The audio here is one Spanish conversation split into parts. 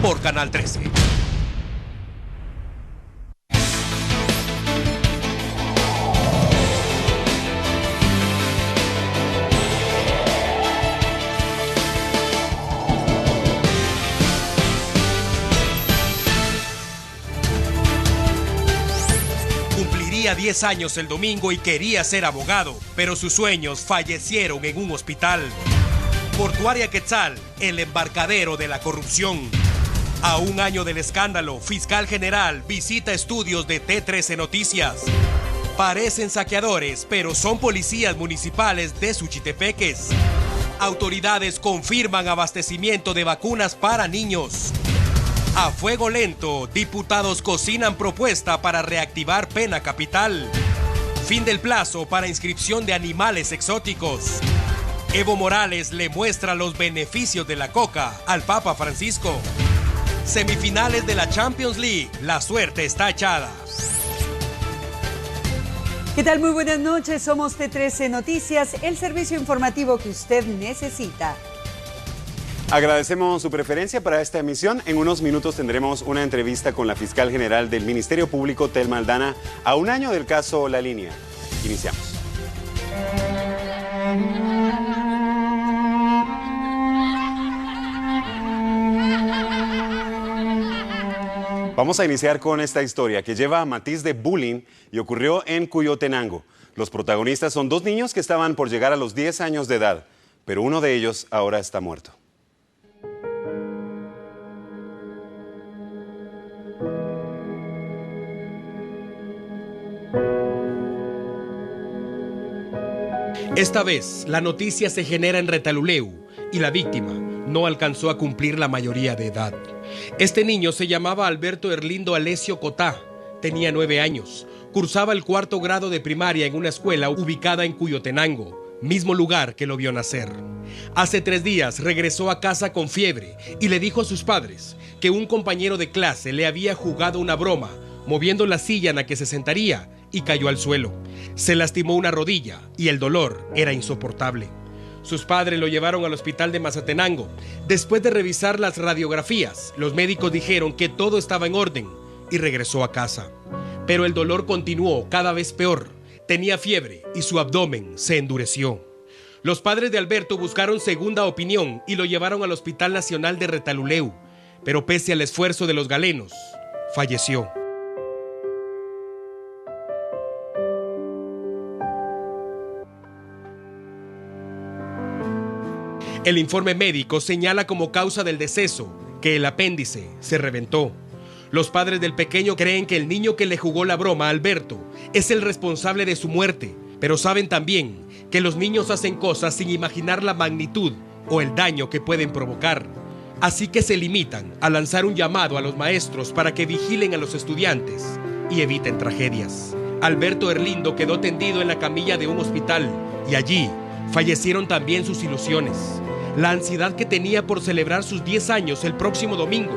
por Canal 13. Cumpliría 10 años el domingo y quería ser abogado, pero sus sueños fallecieron en un hospital. Portuaria Quetzal, el embarcadero de la corrupción. A un año del escándalo, fiscal general visita estudios de T13 Noticias. Parecen saqueadores, pero son policías municipales de Suchitepeques. Autoridades confirman abastecimiento de vacunas para niños. A fuego lento, diputados cocinan propuesta para reactivar Pena Capital. Fin del plazo para inscripción de animales exóticos. Evo Morales le muestra los beneficios de la coca al Papa Francisco. Semifinales de la Champions League, la suerte está echada. ¿Qué tal? Muy buenas noches, somos T13 Noticias, el servicio informativo que usted necesita. Agradecemos su preferencia para esta emisión. En unos minutos tendremos una entrevista con la fiscal general del Ministerio Público, Telma Aldana, a un año del caso La Línea. Iniciamos. Vamos a iniciar con esta historia que lleva matiz de bullying y ocurrió en Cuyotenango. Los protagonistas son dos niños que estaban por llegar a los 10 años de edad, pero uno de ellos ahora está muerto. Esta vez, la noticia se genera en Retaluleu y la víctima no alcanzó a cumplir la mayoría de edad. Este niño se llamaba Alberto Erlindo Alessio Cotá, tenía 9 años, cursaba el 4º grado de primaria en una escuela ubicada en Cuyotenango, mismo lugar que lo vio nacer. Hace 3 días regresó a casa con fiebre y le dijo a sus padres que un compañero de clase le había jugado una broma, moviendo la silla en la que se sentaría y cayó al suelo. Se lastimó una rodilla y el dolor era insoportable. Sus padres lo llevaron al hospital de Mazatenango. Después de revisar las radiografías, los médicos dijeron que todo estaba en orden y regresó a casa. Pero el dolor continuó cada vez peor. Tenía fiebre y su abdomen se endureció. Los padres de Alberto buscaron segunda opinión y lo llevaron al Hospital Nacional de Retaluleu, pero pese al esfuerzo de los galenos, falleció. El informe médico señala como causa del deceso que el apéndice se reventó. Los padres del pequeño creen que el niño que le jugó la broma a Alberto es el responsable de su muerte, pero saben también que los niños hacen cosas sin imaginar la magnitud o el daño que pueden provocar. Así que se limitan a lanzar un llamado a los maestros para que vigilen a los estudiantes y eviten tragedias. Alberto Erlindo quedó tendido en la camilla de un hospital y allí fallecieron también sus ilusiones, la ansiedad que tenía por celebrar sus 10 años el próximo domingo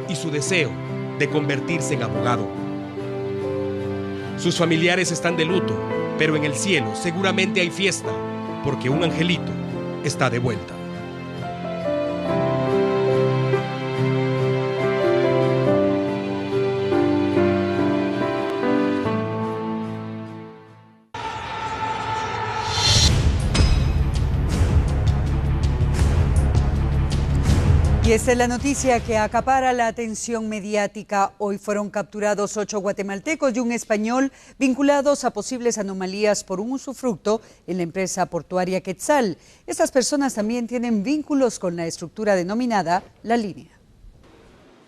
y su deseo de convertirse en abogado. Sus familiares están de luto, pero en el cielo seguramente hay fiesta, porque un angelito está de vuelta. Y esta es la noticia que acapara la atención mediática. Hoy fueron capturados 8 guatemaltecos y un español vinculados a posibles anomalías por un usufructo en la empresa portuaria Quetzal. Estas personas también tienen vínculos con la estructura denominada La Línea.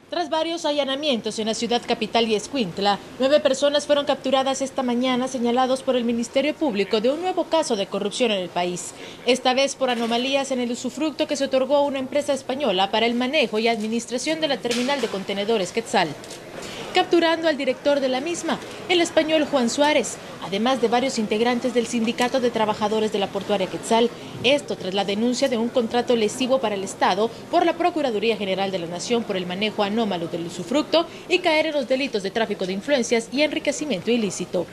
Tras varios allanamientos en la ciudad capital y Escuintla, 9 personas fueron capturadas esta mañana señalados por el Ministerio Público de un nuevo caso de corrupción en el país. Esta vez por anomalías en el usufructo que se otorgó a una empresa española para el manejo y administración de la terminal de contenedores Quetzal. Capturando al director de la misma, el español Juan Suárez, además de varios integrantes del Sindicato de Trabajadores de la Portuaria Quetzal, esto tras la denuncia de un contrato lesivo para el Estado por la Procuraduría General de la Nación por el manejo anómalo del usufructo y caer en los delitos de tráfico de influencias y enriquecimiento ilícito.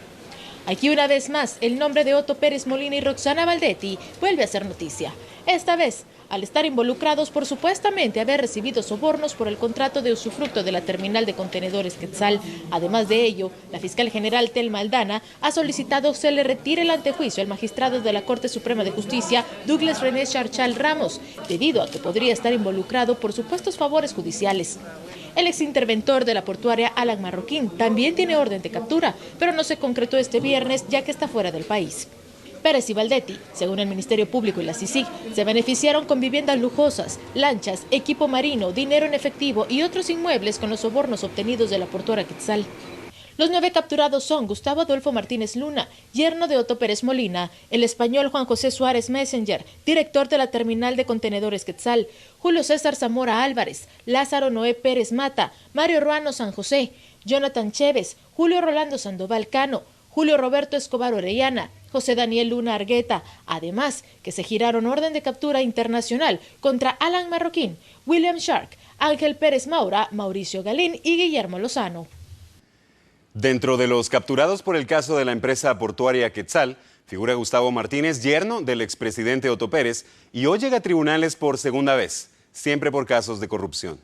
Aquí una vez más, el nombre de Otto Pérez Molina y Roxana Valdetti vuelve a ser noticia. Esta vez, al estar involucrados por supuestamente haber recibido sobornos por el contrato de usufructo de la terminal de contenedores Quetzal. Además de ello, la fiscal general Telma Aldana ha solicitado se le retire el antejuicio al magistrado de la Corte Suprema de Justicia, Douglas René Charchal Ramos, debido a que podría estar involucrado por supuestos favores judiciales. El exinterventor de la portuaria Alan Marroquín también tiene orden de captura, pero no se concretó este viernes ya que está fuera del país. Pérez y Valdetti, según el Ministerio Público y la CICIG, se beneficiaron con viviendas lujosas, lanchas, equipo marino, dinero en efectivo y otros inmuebles con los sobornos obtenidos de la portuaria Quetzal. Los 9 capturados son Gustavo Adolfo Martínez Luna, yerno de Otto Pérez Molina, el español Juan José Suárez Messenger, director de la terminal de contenedores Quetzal, Julio César Zamora Álvarez, Lázaro Noé Pérez Mata, Mario Ruano San José, Jonathan Chévez, Julio Rolando Sandoval Cano, Julio Roberto Escobar Orellana, José Daniel Luna Argueta, además que se giraron orden de captura internacional contra Alan Marroquín, William Shark, Ángel Pérez Maura, Mauricio Galín y Guillermo Lozano. Dentro de los capturados por el caso de la empresa portuaria Quetzal, figura Gustavo Martínez, yerno del expresidente Otto Pérez, y hoy llega a tribunales por segunda vez, siempre por casos de corrupción.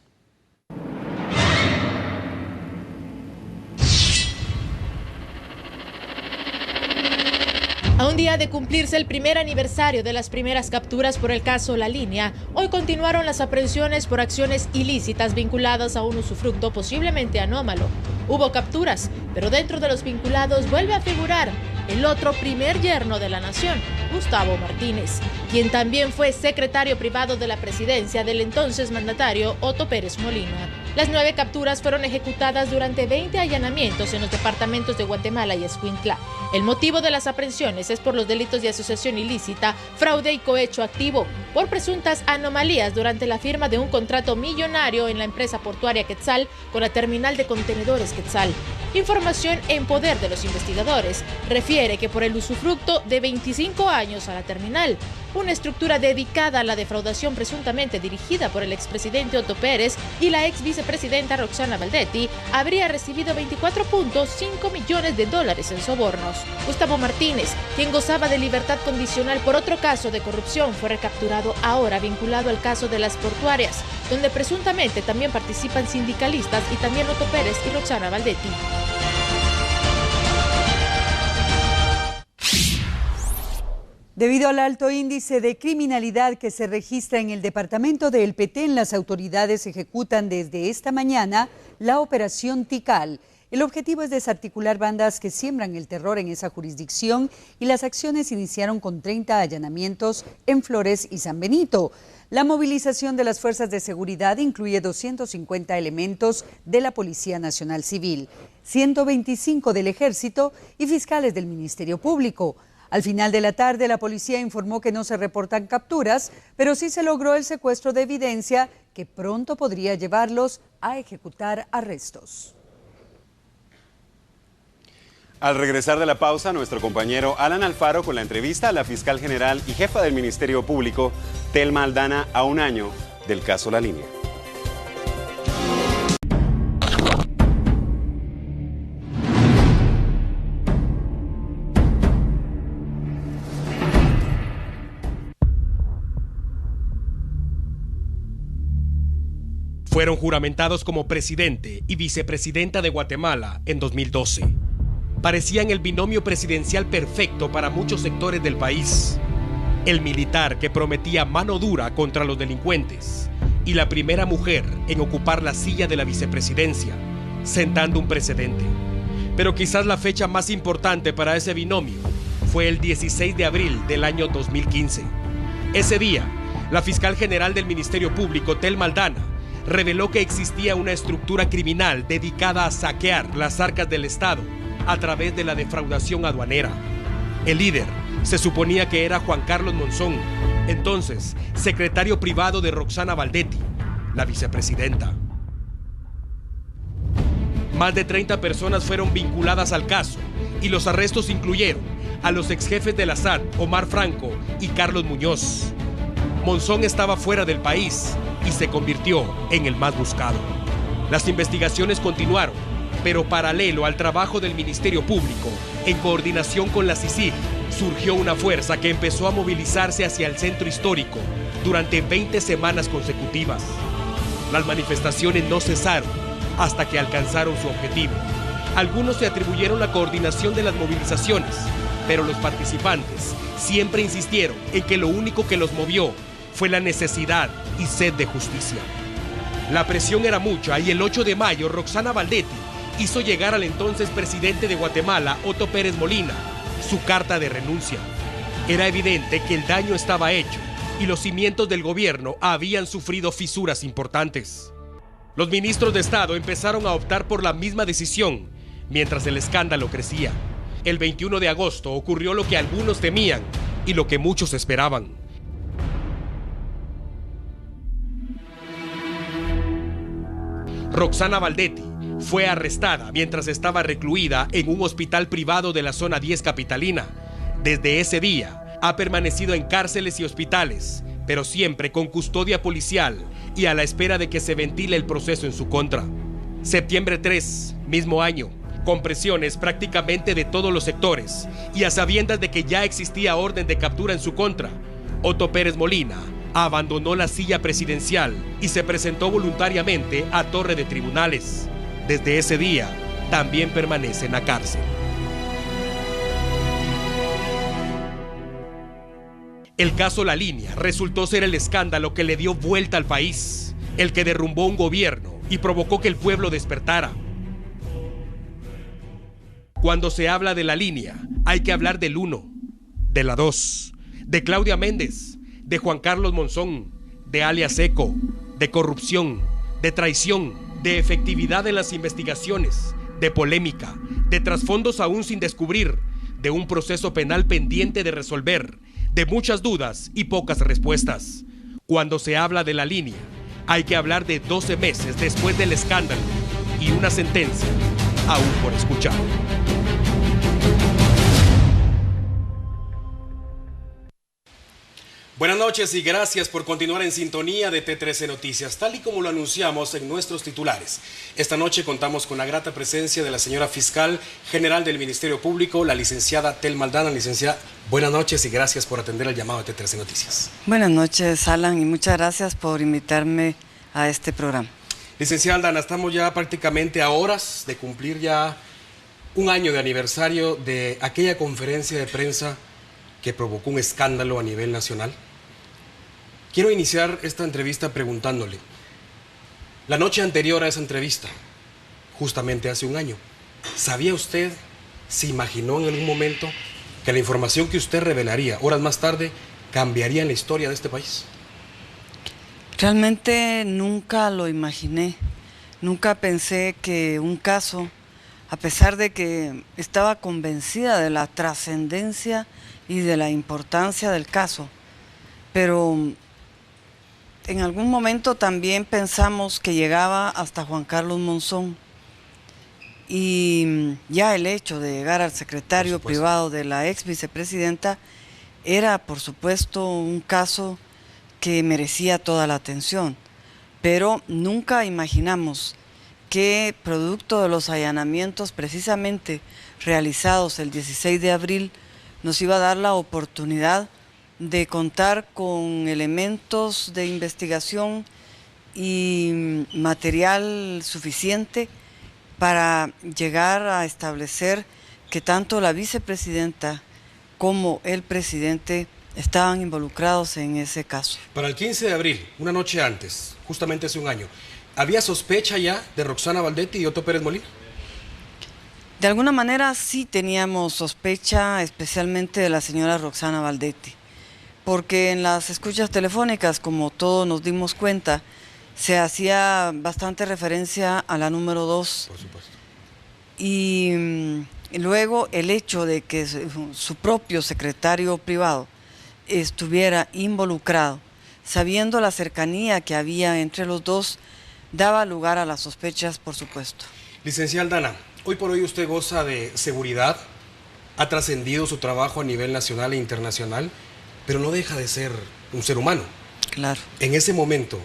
A un día de cumplirse el primer aniversario de las primeras capturas por el caso La Línea, hoy continuaron las aprehensiones por acciones ilícitas vinculadas a un usufructo posiblemente anómalo. Hubo capturas, pero dentro de los vinculados vuelve a figurar el otro primer yerno de la nación, Gustavo Martínez, quien también fue secretario privado de la presidencia del entonces mandatario Otto Pérez Molina. Las 9 capturas fueron ejecutadas durante 20 allanamientos en los departamentos de Guatemala y Escuintla. El motivo de las aprehensiones es por los delitos de asociación ilícita, fraude y cohecho activo, por presuntas anomalías durante la firma de un contrato millonario en la empresa portuaria Quetzal con la terminal de contenedores Quetzal. Información en poder de los investigadores refiere que por el usufructo de 25 años a la terminal, una estructura dedicada a la defraudación presuntamente dirigida por el expresidente Otto Pérez y la ex vicepresidenta Roxana Valdetti habría recibido $24.5 millones en sobornos. Gustavo Martínez, quien gozaba de libertad condicional por otro caso de corrupción, fue recapturado ahora vinculado al caso de las portuarias, donde presuntamente también participan sindicalistas y también Otto Pérez y Roxana Valdetti. Debido al alto índice de criminalidad que se registra en el departamento de El Petén, las autoridades ejecutan desde esta mañana la Operación Tikal. El objetivo es desarticular bandas que siembran el terror en esa jurisdicción y las acciones iniciaron con 30 allanamientos en Flores y San Benito. La movilización de las fuerzas de seguridad incluye 250 elementos de la Policía Nacional Civil, 125 del Ejército y fiscales del Ministerio Público. Al final de la tarde, la policía informó que no se reportan capturas, pero sí se logró el secuestro de evidencia que pronto podría llevarlos a ejecutar arrestos. Al regresar de la pausa, nuestro compañero Alan Alfaro con la entrevista a la fiscal general y jefa del Ministerio Público, Telma Aldana, a un año del caso La Línea. Fueron juramentados como presidente y vicepresidenta de Guatemala en 2012. Parecían el binomio presidencial perfecto para muchos sectores del país. El militar que prometía mano dura contra los delincuentes y la primera mujer en ocupar la silla de la vicepresidencia, sentando un precedente. Pero quizás la fecha más importante para ese binomio fue el 16 de abril del año 2015. Ese día, la fiscal general del Ministerio Público, Telma Aldana, reveló que existía una estructura criminal dedicada a saquear las arcas del Estado a través de la defraudación aduanera. El líder se suponía que era Juan Carlos Monzón, entonces secretario privado de Roxana Valdetti, la vicepresidenta. Más de 30 personas fueron vinculadas al caso y los arrestos incluyeron a los exjefes de la SAT, Omar Franco y Carlos Muñoz. Monzón estaba fuera del país y se convirtió en el más buscado. Las investigaciones continuaron, pero paralelo al trabajo del Ministerio Público, en coordinación con la CICIG, surgió una fuerza que empezó a movilizarse hacia el centro histórico durante 20 semanas consecutivas. Las manifestaciones no cesaron hasta que alcanzaron su objetivo. Algunos se atribuyeron la coordinación de las movilizaciones, pero los participantes siempre insistieron en que lo único que los movió fue la necesidad y sed de justicia. La presión era mucha y el 8 de mayo Roxana Baldetti hizo llegar al entonces presidente de Guatemala, Otto Pérez Molina, su carta de renuncia. Era evidente que el daño estaba hecho y los cimientos del gobierno habían sufrido fisuras importantes. Los ministros de Estado empezaron a optar por la misma decisión, mientras el escándalo crecía. El 21 de agosto ocurrió lo que algunos temían y lo que muchos esperaban. Roxana Baldetti fue arrestada mientras estaba recluida en un hospital privado de la zona 10 capitalina. Desde ese día ha permanecido en cárceles y hospitales, pero siempre con custodia policial y a la espera de que se ventile el proceso en su contra. Septiembre 3, mismo año, con presiones prácticamente de todos los sectores y a sabiendas de que ya existía orden de captura en su contra, Otto Pérez Molina abandonó la silla presidencial y se presentó voluntariamente a Torre de Tribunales. Desde ese día, también permanece en la cárcel. El caso La Línea resultó ser el escándalo que le dio vuelta al país, el que derrumbó un gobierno y provocó que el pueblo despertara. Cuando se habla de La Línea, hay que hablar del 1, de la 2, de Claudia Méndez, de Juan Carlos Monzón, de alias Seco, de corrupción, de traición, de efectividad en las investigaciones, de polémica, de trasfondos aún sin descubrir, de un proceso penal pendiente de resolver, de muchas dudas y pocas respuestas. Cuando se habla de La Línea, hay que hablar de 12 meses después del escándalo y una sentencia aún por escuchar. Buenas noches y gracias por continuar en sintonía de T13 Noticias, tal y como lo anunciamos en nuestros titulares. Esta noche contamos con la grata presencia de la señora Fiscal General del Ministerio Público, la licenciada Telma Aldana. Licenciada, buenas noches y gracias por atender el llamado de T13 Noticias. Buenas noches, Alan, y muchas gracias por invitarme a este programa. Licenciada Aldana, estamos ya prácticamente a horas de cumplir ya un año de aniversario de aquella conferencia de prensa que provocó un escándalo a nivel nacional. Quiero iniciar esta entrevista preguntándole, la noche anterior a esa entrevista, justamente hace un año, ¿sabía usted, se imaginó en algún momento que la información que usted revelaría horas más tarde cambiaría en la historia de este país? Realmente nunca lo imaginé, nunca pensé que un caso, a pesar de que estaba convencida de la trascendencia y de la importancia del caso, pero en algún momento también pensamos que llegaba hasta Juan Carlos Monzón, y ya el hecho de llegar al secretario privado de la ex vicepresidenta era, por supuesto, un caso que merecía toda la atención, pero nunca imaginamos que, producto de los allanamientos precisamente realizados el 16 de abril, nos iba a dar la oportunidad de contar con elementos de investigación y material suficiente para llegar a establecer que tanto la vicepresidenta como el presidente estaban involucrados en ese caso. Para el 15 de abril, una noche antes, justamente hace un año, ¿había sospecha ya de Roxana Baldetti y Otto Pérez Molina? De alguna manera sí teníamos sospecha, especialmente de la señora Roxana Baldetti, porque en las escuchas telefónicas, como todos nos dimos cuenta, se hacía bastante referencia a la número 2. Por supuesto. Y luego el hecho de que su propio secretario privado estuviera involucrado, sabiendo la cercanía que había entre los dos, daba lugar a las sospechas, por supuesto. Licenciada Aldana, hoy por hoy usted goza de seguridad, ha trascendido su trabajo a nivel nacional e internacional, pero no deja de ser un ser humano. Claro. En ese momento,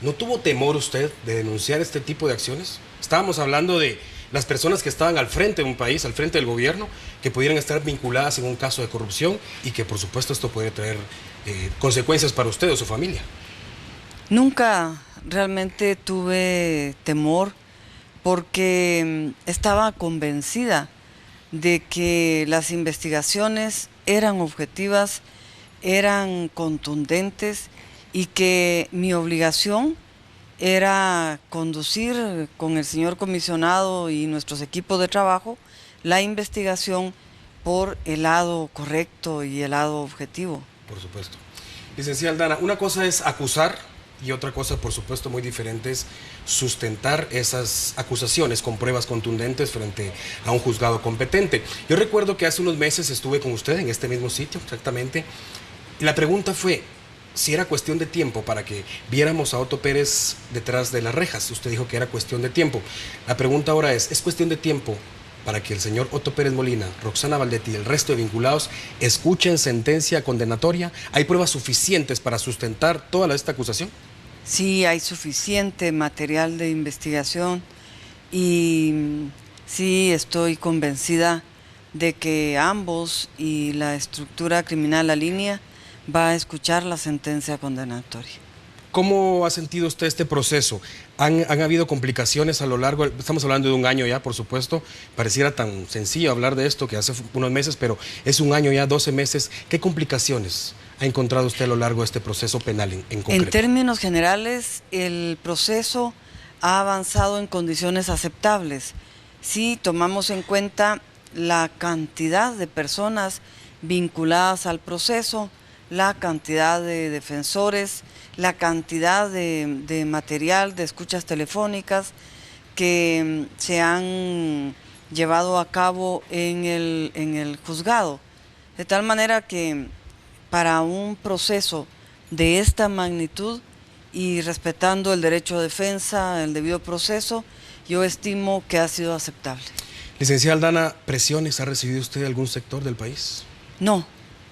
¿no tuvo temor usted de denunciar este tipo de acciones? Estábamos hablando de las personas que estaban al frente de un país, al frente del gobierno, que pudieran estar vinculadas en un caso de corrupción y que por supuesto esto puede traer consecuencias para usted o su familia. Nunca realmente tuve temor porque estaba convencida de que las investigaciones eran objetivas, eran contundentes y que mi obligación era conducir con el señor comisionado y nuestros equipos de trabajo la investigación por el lado correcto y el lado objetivo. Por supuesto. Licenciada Aldana, una cosa es acusar y otra cosa, por supuesto, muy diferente es sustentar esas acusaciones con pruebas contundentes frente a un juzgado competente. Yo recuerdo que hace unos meses estuve con usted en este mismo sitio, exactamente, y la pregunta fue si era cuestión de tiempo para que viéramos a Otto Pérez detrás de las rejas. Usted dijo que era cuestión de tiempo. La pregunta ahora ¿es cuestión de tiempo para que el señor Otto Pérez Molina, Roxana Valdetti y el resto de vinculados escuchen sentencia condenatoria? ¿Hay pruebas suficientes para sustentar toda esta acusación? Sí, hay suficiente material de investigación y sí estoy convencida de que ambos y la estructura criminal, la línea, va a escuchar la sentencia condenatoria. ¿Cómo ha sentido usted este proceso? ¿Han habido complicaciones a lo largo? Estamos hablando de un año ya, por supuesto. Pareciera tan sencillo hablar de esto que hace unos meses, pero es un año ya, 12 meses. ¿Qué complicaciones ha encontrado usted a lo largo de este proceso penal en concreto? En términos generales, el proceso ha avanzado en condiciones aceptables. Si tomamos en cuenta la cantidad de personas vinculadas al proceso, la cantidad de defensores, la cantidad de material, de escuchas telefónicas que se han llevado a cabo en el juzgado. De tal manera que para un proceso de esta magnitud y respetando el derecho de defensa, el debido proceso, yo estimo que ha sido aceptable. Licenciada Aldana, ¿presiones ha recibido usted de algún sector del país? No.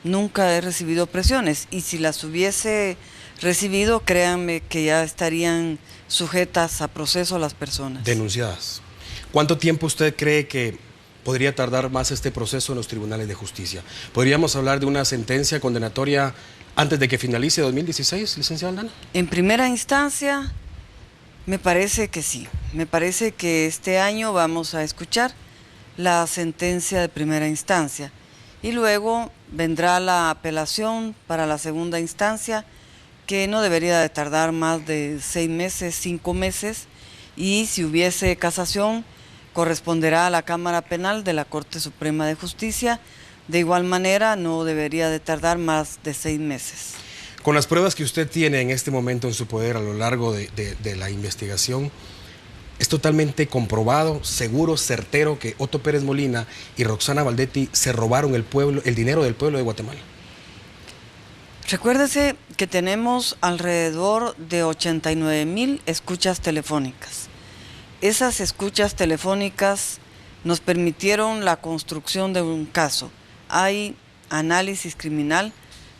Nunca he recibido presiones y si las hubiese recibido, créanme que ya estarían sujetas a proceso las personas. Denunciadas. ¿Cuánto tiempo usted cree que podría tardar más este proceso en los tribunales de justicia? ¿Podríamos hablar de una sentencia condenatoria antes de que finalice 2016, licenciada Aldana? En primera instancia, me parece que sí. Me parece que este año vamos a escuchar la sentencia de primera instancia. Y luego vendrá la apelación para la segunda instancia, que no debería de tardar más de 6 meses, 5 meses, y si hubiese casación, corresponderá a la Cámara Penal de la Corte Suprema de Justicia. De igual manera, no debería de tardar más de 6 meses. Con las pruebas que usted tiene en este momento en su poder a lo largo de la investigación, ¿es totalmente comprobado, seguro, certero que Otto Pérez Molina y Roxana Valdetti se robaron el dinero del pueblo de Guatemala? Recuérdese que tenemos alrededor de 89,000 escuchas telefónicas. Esas escuchas telefónicas nos permitieron la construcción de un caso. Hay análisis criminal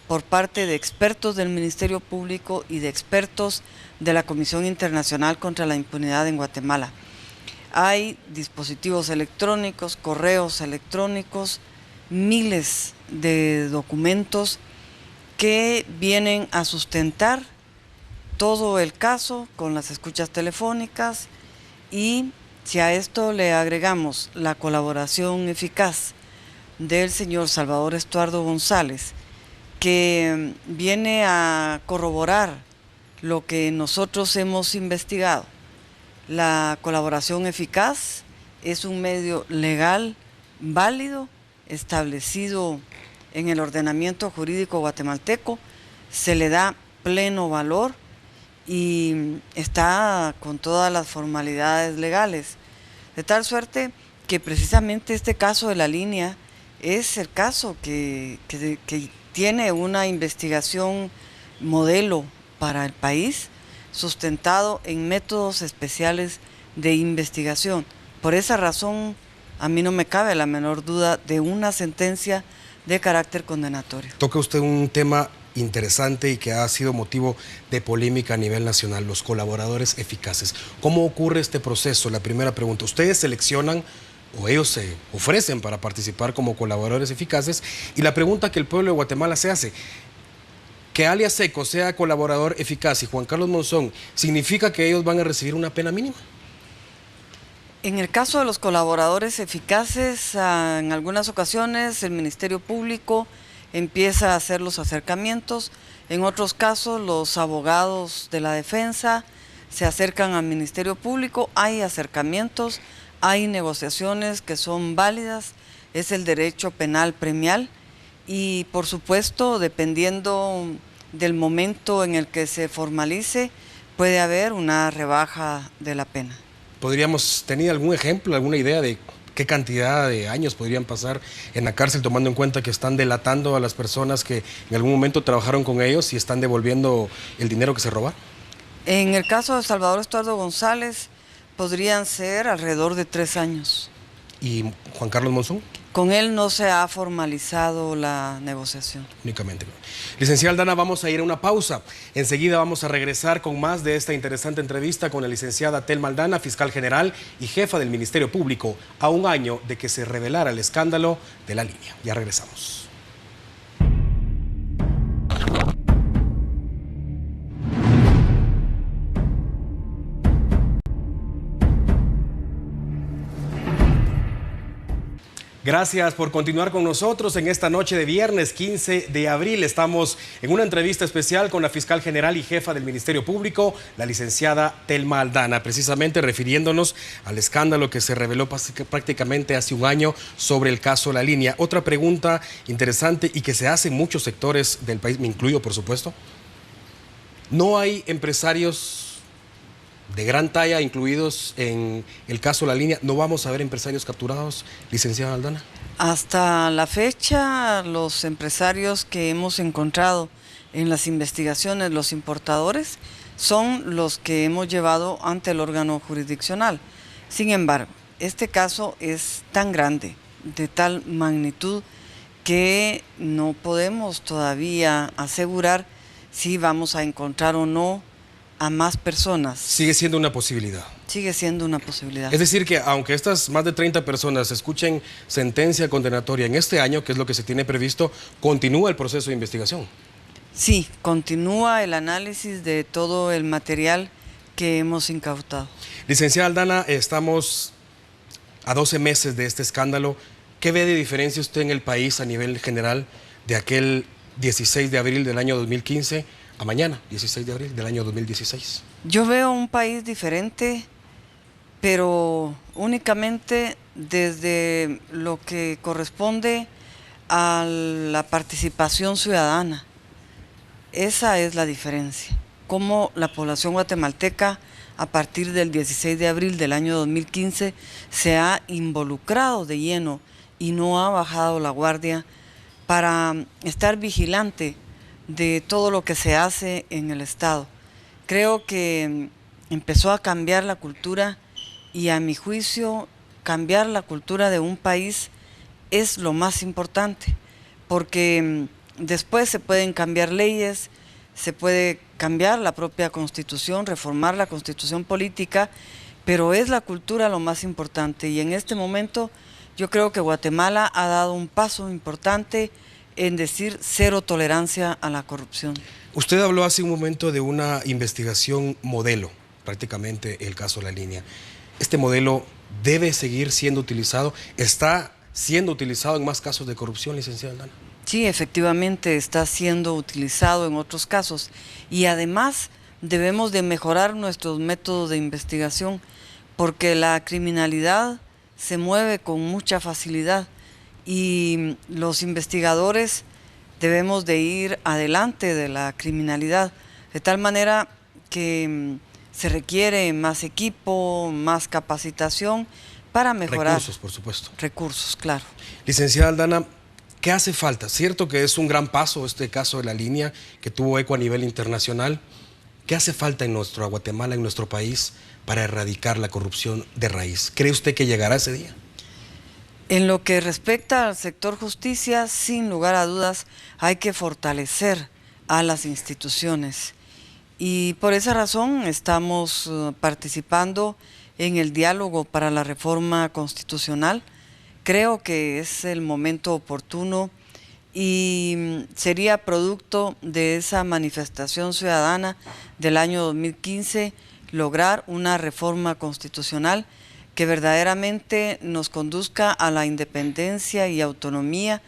por parte de expertos del Ministerio Público y de expertos de la Comisión Internacional contra la Impunidad en Guatemala. Hay dispositivos electrónicos, correos electrónicos, miles de documentos que vienen a sustentar todo el caso con las escuchas telefónicas y si a esto le agregamos la colaboración eficaz del señor Salvador Estuardo González, que viene a corroborar lo que nosotros hemos investigado. La colaboración eficaz es un medio legal, válido, establecido en el ordenamiento jurídico guatemalteco, se le da pleno valor y está con todas las formalidades legales. De tal suerte que precisamente este caso de la línea es el caso que tiene una investigación modelo para el país, sustentado en métodos especiales de investigación. Por esa razón, a mí no me cabe la menor duda de una sentencia de carácter condenatorio. Toca usted un tema interesante y que ha sido motivo de polémica a nivel nacional, los colaboradores eficaces. ¿Cómo ocurre este proceso? La primera pregunta, ¿ustedes seleccionan o ellos se ofrecen para participar como colaboradores eficaces? Y la pregunta que el pueblo de Guatemala se hace, que alias Seco sea colaborador eficaz y Juan Carlos Monzón, ¿significa que ellos van a recibir una pena mínima? En el caso de los colaboradores eficaces, en algunas ocasiones el Ministerio Público empieza a hacer los acercamientos. En otros casos, los abogados de la defensa se acercan al Ministerio Público, hay acercamientos, hay negociaciones que son válidas, es el derecho penal premial y, por supuesto, dependiendo del momento en el que se formalice, puede haber una rebaja de la pena. ¿Podríamos tener algún ejemplo, alguna idea de qué cantidad de años podrían pasar en la cárcel, tomando en cuenta que están delatando a las personas que en algún momento trabajaron con ellos y están devolviendo el dinero que se robaron? En el caso de Salvador Estuardo González, podrían ser alrededor de 3 años. ¿Y Juan Carlos Monzón? Con él no se ha formalizado la negociación. Únicamente. Licenciada Aldana, vamos a ir a una pausa. Enseguida vamos a regresar con más de esta interesante entrevista con la licenciada Telma Aldana, fiscal general y jefa del Ministerio Público, a un año de que se revelara el escándalo de la línea. Ya regresamos. Gracias por continuar con nosotros en esta noche de viernes 15 de abril. Estamos en una entrevista especial con la fiscal general y jefa del Ministerio Público, la licenciada Telma Aldana, precisamente refiriéndonos al escándalo que se reveló prácticamente hace un año sobre el caso La Línea. Otra pregunta interesante y que se hace en muchos sectores del país, me incluyo por supuesto. ¿No hay empresarios de gran talla incluidos en el caso La Línea? ¿No vamos a ver empresarios capturados, licenciada Aldana? Hasta la fecha, los empresarios que hemos encontrado en las investigaciones, los importadores, son los que hemos llevado ante el órgano jurisdiccional. Sin embargo, este caso es tan grande, de tal magnitud, que no podemos todavía asegurar si vamos a encontrar o no a más personas. Sigue siendo una posibilidad. Sigue siendo una posibilidad. Es decir que aunque estas más de 30 personas escuchen sentencia condenatoria en este año, que es lo que se tiene previsto, continúa el proceso de investigación. Sí, continúa el análisis de todo el material que hemos incautado. Licenciada Aldana, estamos a 12 meses de este escándalo. ¿Qué ve de diferencia usted en el país a nivel general de aquel 16 de abril del año 2015 a mañana, 16 de abril del año 2016? Yo veo un país diferente, pero únicamente desde lo que corresponde a la participación ciudadana. Esa es la diferencia. Cómo la población guatemalteca, a partir del 16 de abril del año 2015, se ha involucrado de lleno y no ha bajado la guardia para estar vigilante de todo lo que se hace en el Estado. Creo que empezó a cambiar la cultura y, a mi juicio, cambiar la cultura de un país es lo más importante, porque después se pueden cambiar leyes, se puede cambiar la propia Constitución, reformar la Constitución política, pero es la cultura lo más importante. Y en este momento yo creo que Guatemala ha dado un paso importante en decir cero tolerancia a la corrupción. Usted habló hace un momento de una investigación modelo, prácticamente el caso La Línea. ¿Este modelo debe seguir siendo utilizado? ¿Está siendo utilizado en más casos de corrupción, licenciada Aldana? Sí, efectivamente está siendo utilizado en otros casos y además debemos de mejorar nuestros métodos de investigación porque la criminalidad se mueve con mucha facilidad y los investigadores debemos de ir adelante de la criminalidad, de tal manera que se requiere más equipo, más capacitación para mejorar. Recursos, por supuesto. Recursos, claro. Licenciada Aldana, ¿qué hace falta? Cierto que es un gran paso este caso de La Línea, que tuvo eco a nivel internacional. ¿Qué hace falta en nuestro Guatemala, en nuestro país, para erradicar la corrupción de raíz? ¿Cree usted que llegará ese día? En lo que respecta al sector justicia, sin lugar a dudas, hay que fortalecer a las instituciones. Y por esa razón estamos participando en el diálogo para la reforma constitucional. Creo que es el momento oportuno y sería producto de esa manifestación ciudadana del año 2015 lograr una reforma constitucional que verdaderamente nos conduzca a la independencia y autonomía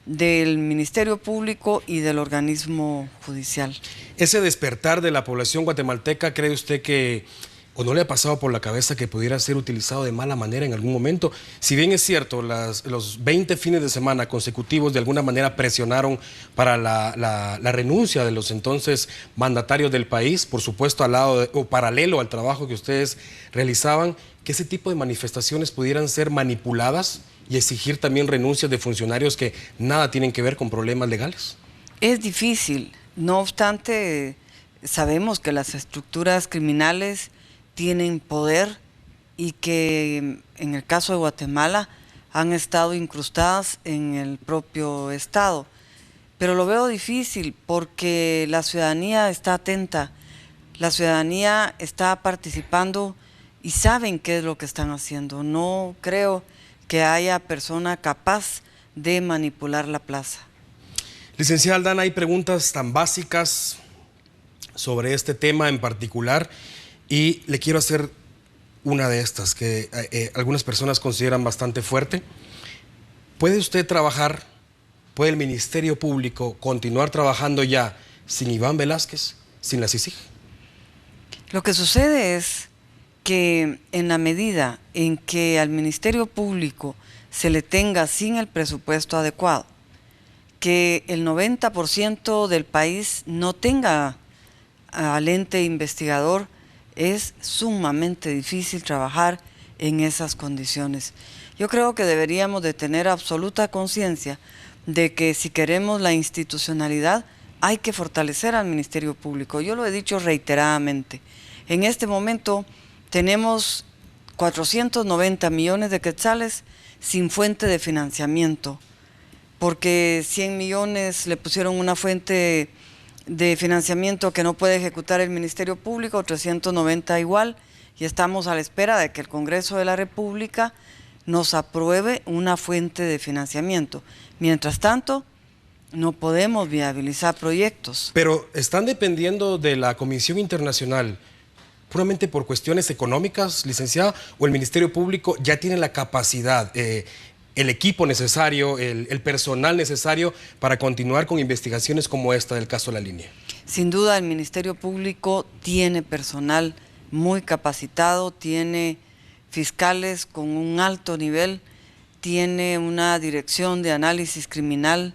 del Ministerio Público y del organismo judicial. Ese despertar de la población guatemalteca, ¿cree usted que, o no le ha pasado por la cabeza que pudiera ser utilizado de mala manera en algún momento? Si bien es cierto, los 20 fines de semana consecutivos de alguna manera presionaron para la renuncia de los entonces mandatarios del país, por supuesto al lado o paralelo al trabajo que ustedes realizaban, que ese tipo de manifestaciones pudieran ser manipuladas y exigir también renuncias de funcionarios que nada tienen que ver con problemas legales. Es difícil, no obstante, sabemos que las estructuras criminales tienen poder y que en el caso de Guatemala han estado incrustadas en el propio Estado. Pero lo veo difícil porque la ciudadanía está atenta, la ciudadanía está participando y saben qué es lo que están haciendo. No creo que haya persona capaz de manipular la plaza. Licenciada Aldana, hay preguntas tan básicas sobre este tema en particular y le quiero hacer una de estas que algunas personas consideran bastante fuerte. ¿Puede usted trabajar, puede el Ministerio Público continuar trabajando ya sin Iván Velázquez, sin la CICIG? Lo que sucede es que en la medida en que al Ministerio Público se le tenga sin el presupuesto adecuado, que el 90% del país no tenga al ente investigador, es sumamente difícil trabajar en esas condiciones. Yo creo que deberíamos de tener absoluta conciencia de que si queremos la institucionalidad, hay que fortalecer al Ministerio Público. Yo lo he dicho reiteradamente. En este momento tenemos 490 millones de quetzales sin fuente de financiamiento, porque 100 millones le pusieron una fuente de financiamiento que no puede ejecutar el Ministerio Público, 390 igual, y estamos a la espera de que el Congreso de la República nos apruebe una fuente de financiamiento. Mientras tanto, no podemos viabilizar proyectos. Pero están dependiendo de la Comisión Internacional puramente por cuestiones económicas, licenciada, o el Ministerio Público ya tiene la capacidad, el equipo necesario, el personal necesario para continuar con investigaciones como esta del caso La Línea. Sin duda el Ministerio Público tiene personal muy capacitado, tiene fiscales con un alto nivel, tiene una dirección de análisis criminal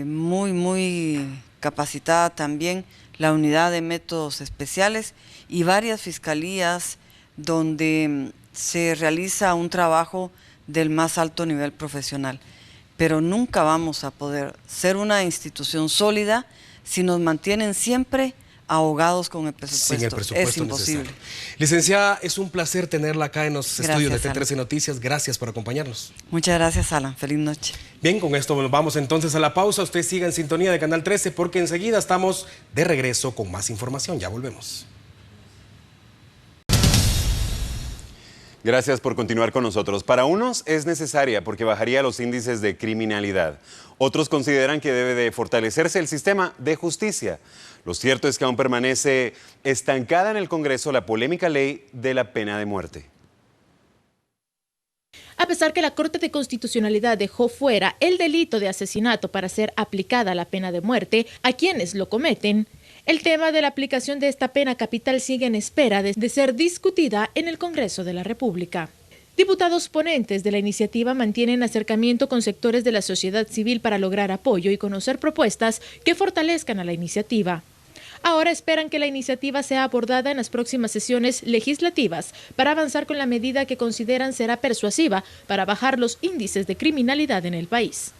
muy capacitada también, la unidad de métodos especiales y varias fiscalías donde se realiza un trabajo del más alto nivel profesional. Pero nunca vamos a poder ser una institución sólida si nos mantienen siempre ahogados con el presupuesto. Sin el presupuesto es imposible. Necesario. Licenciada, es un placer tenerla acá en los estudios de T13 Alan. Noticias. Gracias por acompañarnos. Muchas gracias, Alan. Feliz noche. Bien, con esto nos vamos entonces a la pausa. Usted siga en sintonía de Canal 13 porque enseguida estamos de regreso con más información. Ya volvemos. Gracias por continuar con nosotros. Para unos es necesaria porque bajaría los índices de criminalidad. Otros consideran que debe de fortalecerse el sistema de justicia. Lo cierto es que aún permanece estancada en el Congreso la polémica ley de la pena de muerte. A pesar que la Corte de Constitucionalidad dejó fuera el delito de asesinato para ser aplicada la pena de muerte a quienes lo cometen, el tema de la aplicación de esta pena capital sigue en espera de ser discutida en el Congreso de la República. Diputados ponentes de la iniciativa mantienen acercamiento con sectores de la sociedad civil para lograr apoyo y conocer propuestas que fortalezcan a la iniciativa. Ahora esperan que la iniciativa sea abordada en las próximas sesiones legislativas para avanzar con la medida que consideran será persuasiva para bajar los índices de criminalidad en el país.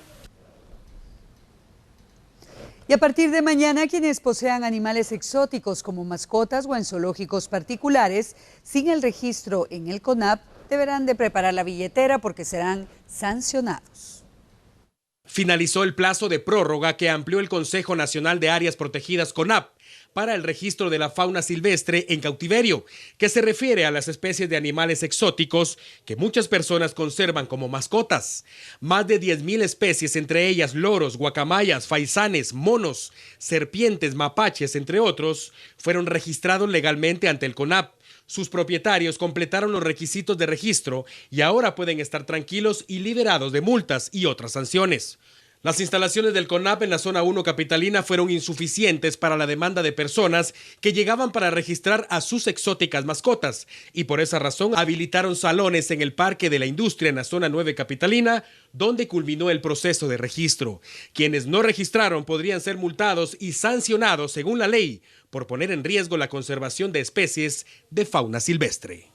Y a partir de mañana, quienes posean animales exóticos como mascotas o en zoológicos particulares, sin el registro en el CONAP, deberán de preparar la billetera porque serán sancionados. Finalizó el plazo de prórroga que amplió el Consejo Nacional de Áreas Protegidas CONAP para el registro de la fauna silvestre en cautiverio, que se refiere a las especies de animales exóticos que muchas personas conservan como mascotas. Más de 10.000 especies, entre ellas loros, guacamayas, faisanes, monos, serpientes, mapaches, entre otros, fueron registrados legalmente ante el CONAP. Sus propietarios completaron los requisitos de registro y ahora pueden estar tranquilos y liberados de multas y otras sanciones. Las instalaciones del CONAP en la zona 1 capitalina fueron insuficientes para la demanda de personas que llegaban para registrar a sus exóticas mascotas y por esa razón habilitaron salones en el Parque de la Industria en la zona 9 capitalina, donde culminó el proceso de registro. Quienes no registraron podrían ser multados y sancionados según la ley por poner en riesgo la conservación de especies de fauna silvestre.